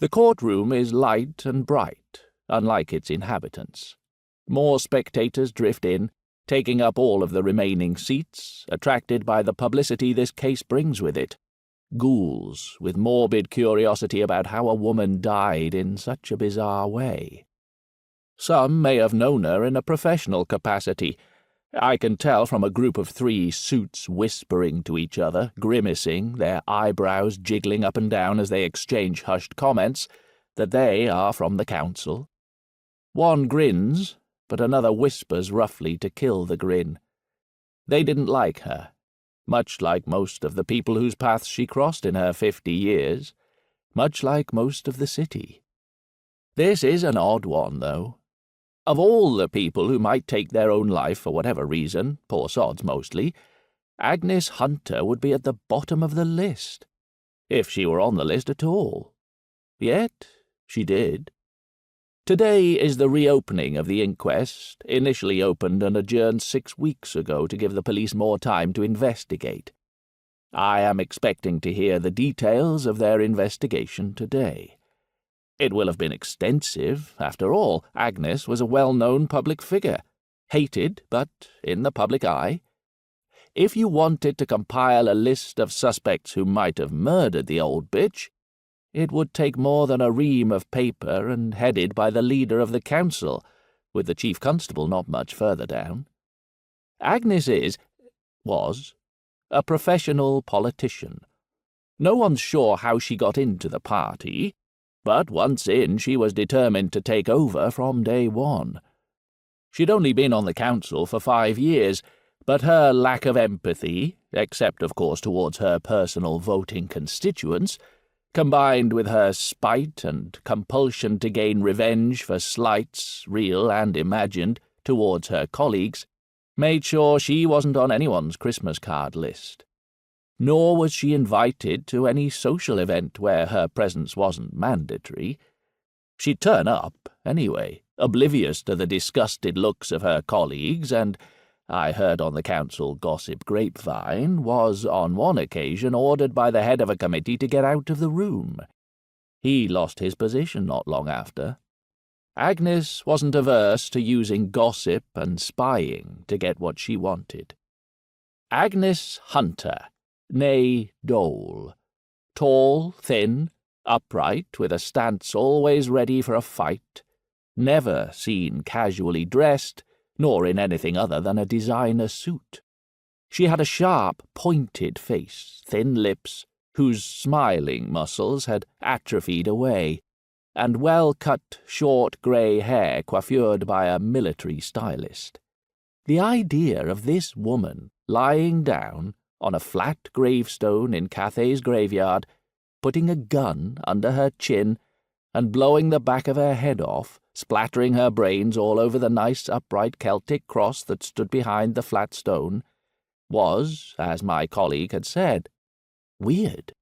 The courtroom is light and bright, unlike its inhabitants. More spectators drift in, taking up all of the remaining seats, attracted by the publicity this case brings with it. Ghouls with morbid curiosity about how a woman died in such a bizarre way. Some may have known her in a professional capacity. I can tell from a group of 3 suits whispering to each other, grimacing, their eyebrows jiggling up and down as they exchange hushed comments, that they are from the council. One grins, but another whispers roughly to kill the grin. They didn't like her, much like most of the people whose paths she crossed in her 50 years, much like most of the city. This is an odd one, though. Of all the people who might take their own life for whatever reason, poor sods mostly, Agnes Hunter would be at the bottom of the list, if she were on the list at all. Yet she did. Today is the reopening of the inquest, initially opened and adjourned 6 weeks ago to give the police more time to investigate. I am expecting to hear the details of their investigation today. It will have been extensive. After all, Agnes was a well-known public figure, hated, but in the public eye. If you wanted to compile a list of suspects who might have murdered the old bitch, it would take more than a ream of paper and headed by the leader of the council, with the chief constable not much further down. Agnes was, a professional politician. No one's sure how she got into the party, but once in she was determined to take over from day one. She'd only been on the council for 5 years, but her lack of empathy, except of course towards her personal voting constituents, combined with her spite and compulsion to gain revenge for slights, real and imagined, towards her colleagues, made sure she wasn't on anyone's Christmas card list. Nor was she invited to any social event where her presence wasn't mandatory. She'd turn up, anyway, oblivious to the disgusted looks of her colleagues, and, I heard on the council gossip grapevine, was on one occasion ordered by the head of a committee to get out of the room. He lost his position not long after. Agnes wasn't averse to using gossip and spying to get what she wanted. Agnes Hunter, née Dole. Tall, thin, upright, with a stance always ready for a fight, never seen casually dressed, nor in anything other than a designer suit. She had a sharp, pointed face, thin lips, whose smiling muscles had atrophied away, and well-cut, short grey hair coiffured by a military stylist. The idea of this woman lying down on a flat gravestone in Cathay's graveyard, putting a gun under her chin, and blowing the back of her head off, splattering her brains all over the nice upright Celtic cross that stood behind the flat stone, was, as my colleague had said, weird.